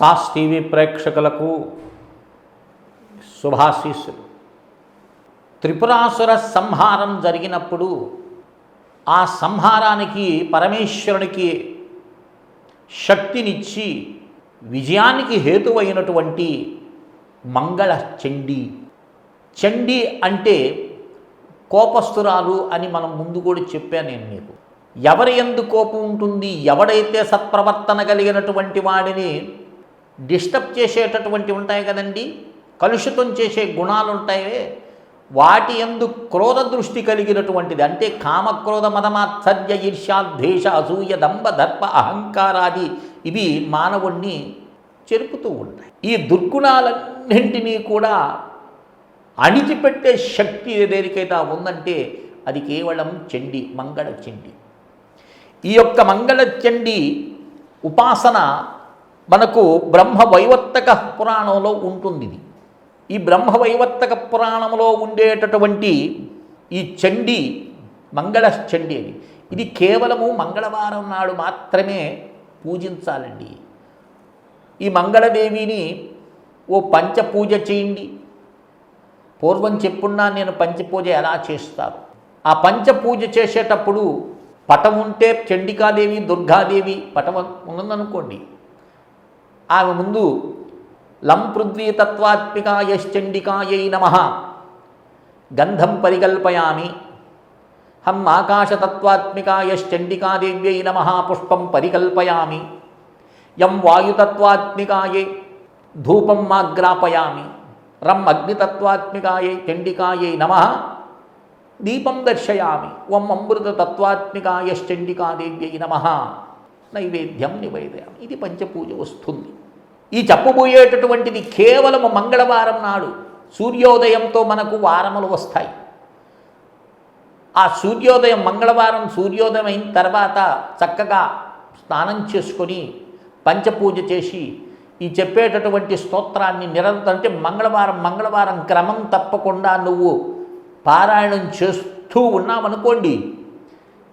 Sauce TV ప్రేక్షకులకు శుభాశీస్సులు. త్రిపురాసుర సంహారం జరిగినప్పుడు ఆ సంహారానికి పరమేశ్వరునికి శక్తినిచ్చి విజయానికి హేతువైనటువంటి మంగళ చండీ. చండీ అంటే కోపస్తురాలు అని మనం ముందు కూడా చెప్పాను నేను మీకు. ఎవరి యందు కోపం ఉంటుంది, ఎవడైతే సత్ప్రవర్తన కలిగినటువంటి వాడిని డిస్టర్బ్ చేసేటటువంటి ఉంటాయి కదండి, కలుషితం చేసే గుణాలు ఉంటాయే, వాటి యందు క్రోధ దృష్టి కలిగినటువంటిది. అంటే కామక్రోధ మదమాత్సర్య ఈర్ష్య ద్వేష అసూయ దంభ దర్ప అహంకారాది ఇవి మానవుణ్ణి చెరుపుతూ ఉంటాయి. ఈ దుర్గుణాలన్నింటినీ కూడా అణిచిపెట్టే శక్తి దేనికైతే ఉందంటే అది కేవలం చండీ, మంగళ చండీ. ఈ యొక్క మంగళ చండీ ఉపాసన మనకు బ్రహ్మవైవర్తక పురాణంలో ఉంటుంది. ఈ బ్రహ్మవైవర్తక పురాణంలో ఉండేటటువంటి ఈ చండీ మంగళ చండీ అని, ఇది కేవలము మంగళవారం నాడు మాత్రమే పూజించాలండి. ఈ మంగళదేవిని ఓ పంచపూజ చేయండి. పూర్వం చెప్పున్నా నేను పంచపూజ ఎలా చేస్తారు. ఆ పంచపూజ చేసేటప్పుడు పటం ఉంటే చండికాదేవి, దుర్గాదేవి పటం ఉందనుకోండి, ఆమె ముందు లం పృథ్వీ తత్వాత్మికాయశ్చండికాయై నమః గంధం పరికల్పయామి, హం ఆకాశతత్వాత్మికాయశ్చండికాదేవ్యై నమః పుష్పం పరికల్పయామి, యం వాయుతత్వాత్మికాయై ధూపం మాగ్రాపయామి, రం అగ్నితత్వాత్మికాయై చండికాయై నమః దీపం దర్శయామి, ఓం అమృతతత్వాత్మికాయశ్చండికాదేవ్యై నమః నైవేద్యం నివేదయామి. ఇది పంచపూజ వస్తుంది. ఈ చెప్పబోయేటటువంటిది కేవలము మంగళవారం నాడు సూర్యోదయంతో మనకు వారములు వస్తాయి. ఆ సూర్యోదయం, మంగళవారం సూర్యోదయం అయిన తర్వాత చక్కగా స్నానం చేసుకొని పంచపూజ చేసి ఈ చెప్పేటటువంటి స్తోత్రాన్ని నిరంతరం, అంటే మంగళవారం క్రమం తప్పకుండా నువ్వు పారాయణం చేస్తూ ఉన్నామనుకోండి,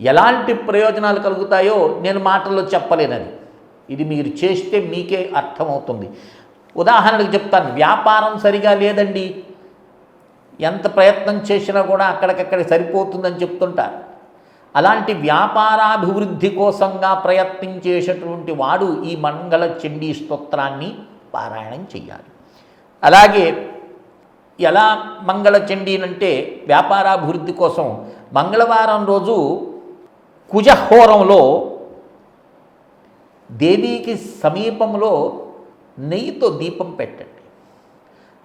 ఎలాంటి ప్రయోజనాలు కలుగుతాయో నేను మాటల్లో చెప్పలేనది. ఇది మీరు చేస్తే మీకే అర్థమవుతుంది. ఉదాహరణకు చెప్తాను. వ్యాపారం సరిగా లేదండి, ఎంత ప్రయత్నం చేసినా కూడా అక్కడికక్కడ సరిపోతుందని చెప్తుంటారు. అలాంటి వ్యాపారాభివృద్ధి కోసంగా ప్రయత్నించేటటువంటి వాడు ఈ మంగళ చండీ స్తోత్రాన్ని పారాయణం చెయ్యాలి. అలాగే ఎలా మంగళ చండీనంటే వ్యాపారాభివృద్ధి కోసం మంగళవారం రోజు కుజహోరంలో దేవికి సమీపంలో నెయ్యితో దీపం పెట్టండి.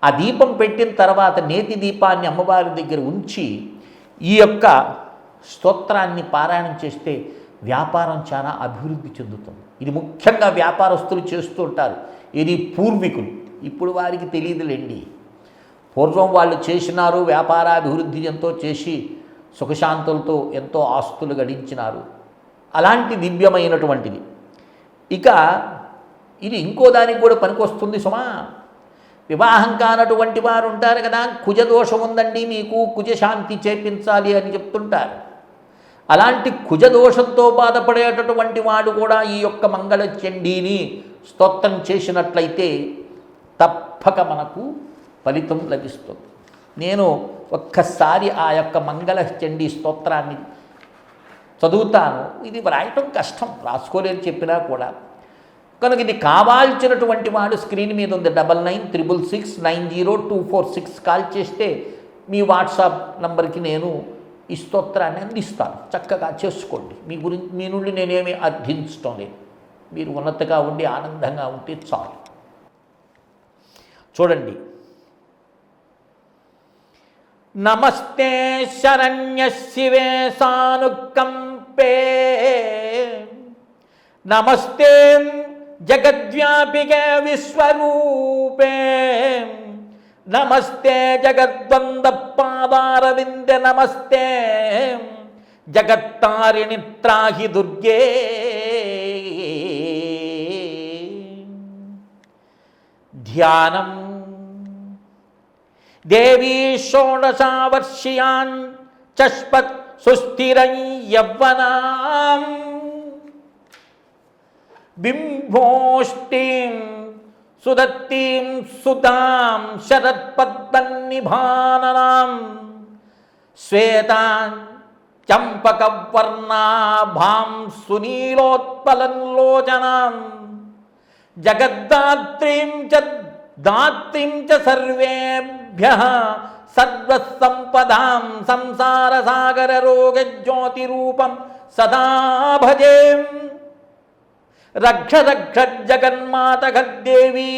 ఆ దీపం పెట్టిన తర్వాత నేతి దీపాన్ని అమ్మవారి దగ్గర ఉంచి ఈ యొక్క స్తోత్రాన్ని పారాయణం చేస్తే వ్యాపారం చాలా అభివృద్ధి చెందుతుంది. ఇది ముఖ్యంగా వ్యాపారస్తులు చేస్తూ ఉంటారు. ఇది పూర్వీకులు, ఇప్పుడు వారికి తెలియదులేండి. పూర్వం వాళ్ళు చేసినారు, వ్యాపారాభివృద్ధి ఎంతో చేసి సుఖశాంతులతో ఎంతో ఆస్తులు గడించినారు. అలాంటి దివ్యమైనటువంటిది. ఇక ఇది ఇంకో దానికి కూడా పనికొస్తుంది సుమా. వివాహం కానటువంటి వారు ఉంటారు కదా, కుజదోషం ఉందండి మీకు, కుజశాంతి చేపించాలి అని చెప్తుంటారు. అలాంటి కుజదోషంతో బాధపడేటటువంటి వాడు కూడా ఈ యొక్క మంగళ చండీని స్తోత్రం చేసినట్లయితే తప్పక మనకు ఫలితం లభిస్తుంది. నేను ఒక్కసారి ఆ యొక్క మంగళ చండీ స్తోత్రాన్ని చదువుతాను. ఇది వ్రాయటం కష్టం, రాసుకోలేని చెప్పినా కూడా. కనుక ఇది కావాల్సినటువంటి వాడు స్క్రీన్ మీద ఉంది 9966690246 కాల్ చేస్తే మీ వాట్సాప్ నంబర్కి నేను ఈ స్తోత్రాన్ని అందిస్తాను. చక్కగా చేసుకోండి. మీ నుండి నేనేమీ అర్థించటం లేదు. మీరు ఉన్నతగా ఉండి ఆనందంగా ఉంటే చాలు. చూడండి. నమస్తే శరణ్య శివే సానుకంపే, నమస్తే జగద్వ్యాపికే విశ్వరూపే, నమస్తే జగద్వంద పాదారవింద, నమస్తే జగత్తారిణి త్రాహి దుర్గే. ధ్యానం. దేవీ షోడశావర్షియాన్ చష్పత్ సుస్థిరం యవ్వనాం బింభోష్టిం సుదత్తీం సుతాం శరత్పద్మన్నిభాననాం శ్వేతాం చంపకవర్ణాభాం సునీలోత్పలంలోచనాం జగద్దాత్రీం చ దాత్రీం చ సర్వేభ్యః సర్వసంపదాం సంసారసాగరరోగజ్యోతిరూపం సదా భజేం. రక్ష రక్ష జగన్మాతగద్దేవీ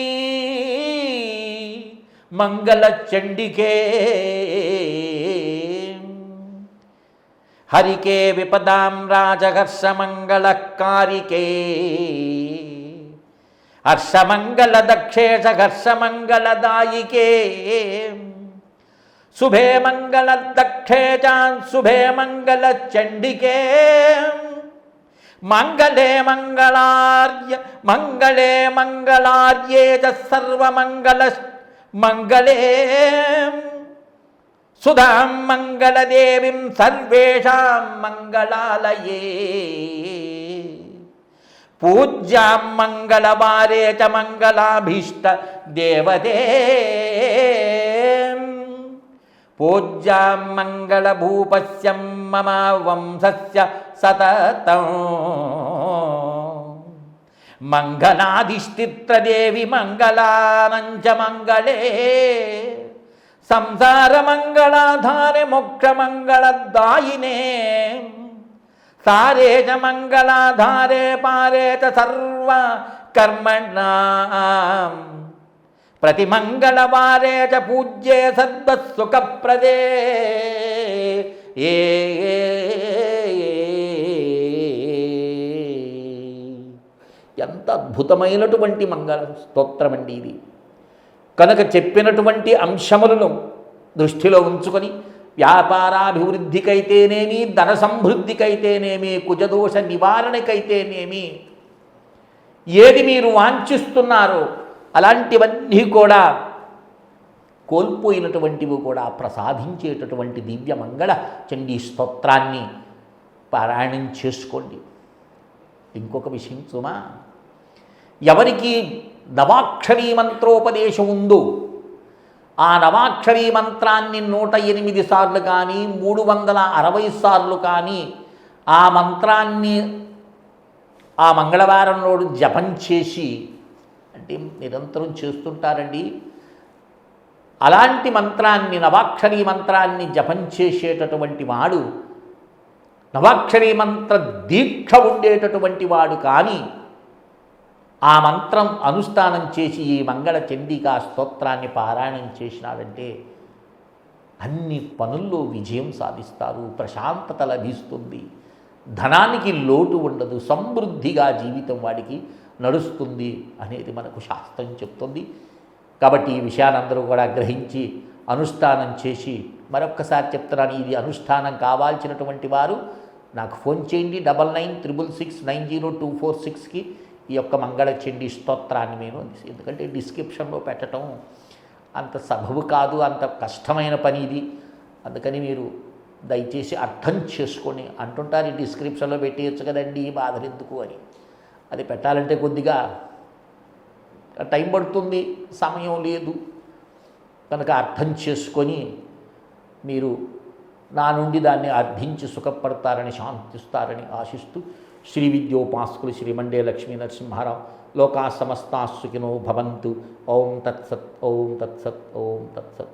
మంగళచండికే హరికే విపదాం రాజహర్షమంగళకారికే హర్షమంగళదక్షేష హర్షమంగళదాయికే శుభే మంగళదక్షే చాన్ శుభే మంగళచండికే మంగళే మంగళార్యే చ సర్వమంగళ మంగళే సుధాం మంగళదేవీం సర్వేషాం మంగళాలయే పూజ్యాం మంగళవారే చ మంగళాభీష్ట దేవతే పూజ్యాం మంగళభూపస్యం మమ వంశస్య సతతం మంగళాధిష్ఠిత్రదేవి మంగళానంచ మంగళే సంసారమంగళాధారే మోక్షమంగళదాయినే సారే చ మంగళాధారే పారే చ సర్వ కర్మణాం ప్రతిమంగళవారే చ పూజ్యే సద్వసుఖప్రదే ఎంత అద్భుతమైనటువంటి మంగళ స్తోత్రం అండి ఇది. కనుక చెప్పినటువంటి అంశములను దృష్టిలో ఉంచుకొని వ్యాపారాభివృద్ధికైతేనేమి, ధన సమృద్ధికైతేనేమి, కుజదోష నివారణకైతేనేమి, ఏది మీరు వాంఛిస్తున్నారో అలాంటివన్నీ కూడా కోల్పోయినటువంటివి కూడా ప్రసాదించేటటువంటి దివ్య మంగళ చండీ స్తోత్రాన్ని పారాయణం చేసుకోండి. ఇంకొక విషయం సుమా, ఎవరికి నవాక్షరీ మంత్రోపదేశం ఉందో ఆ నవాక్షరీ మంత్రాన్ని 108 సార్లు కానీ 360 సార్లు కానీ ఆ మంత్రాన్ని ఆ మంగళవారం రోజు జపం చేసి, అంటే నిరంతరం చేస్తుంటారండి, అలాంటి మంత్రాన్ని నవాక్షరీ మంత్రాన్ని జపం చేసేటటువంటి వాడు, నవాక్షరీ మంత్ర దీక్ష ఉండేటటువంటి వాడు కానీ ఆ మంత్రం అనుష్ఠానం చేసి ఈ మంగళ చండికా స్తోత్రాన్ని పారాయణం చేసినాడంటే అన్ని పనుల్లో విజయం సాధిస్తారు, ప్రశాంతత లభిస్తుంది, ధనానికి లోటు ఉండదు, సమృద్ధిగా జీవితం వాడికి నడుస్తుంది అనేది మనకు శాస్త్రం చెప్తుంది. కాబట్టి ఈ విషయాన్ని అందరూ కూడా గ్రహించి అనుష్ఠానం చేసి, మరొక్కసారి చెప్తున్నాను, ఇది అనుష్ఠానం కావాల్సినటువంటి వారు నాకు ఫోన్ చేయండి 9966690246కి. ఈ యొక్క మంగళ చండీ స్తోత్రాన్ని నేను, ఎందుకంటే డిస్క్రిప్షన్లో పెట్టడం అంత సబబు కాదు, అంత కష్టమైన పని ఇది. అందుకని మీరు దయచేసి అర్థం చేసుకొని, అంటుంటారు ఈ డిస్క్రిప్షన్లో పెట్టేయచ్చు కదండి బాధలు ఎందుకు అని. అది పెట్టాలంటే కొద్దిగా టైం పడుతుంది, సమయం లేదు. కనుక అర్థం చేసుకొని మీరు నా నుండి దాన్ని అర్థించి సుఖపడతారని, శాంతిస్తారని ఆశిస్తూ శ్రీ విద్యోపాసకులు శ్రీ మండే లక్ష్మీ నరసింహారావు. లోకా సమస్తా సుఖినో భవంతు. ఓం తత్సత్, ఓం తత్సత్, ఓం తత్సత్.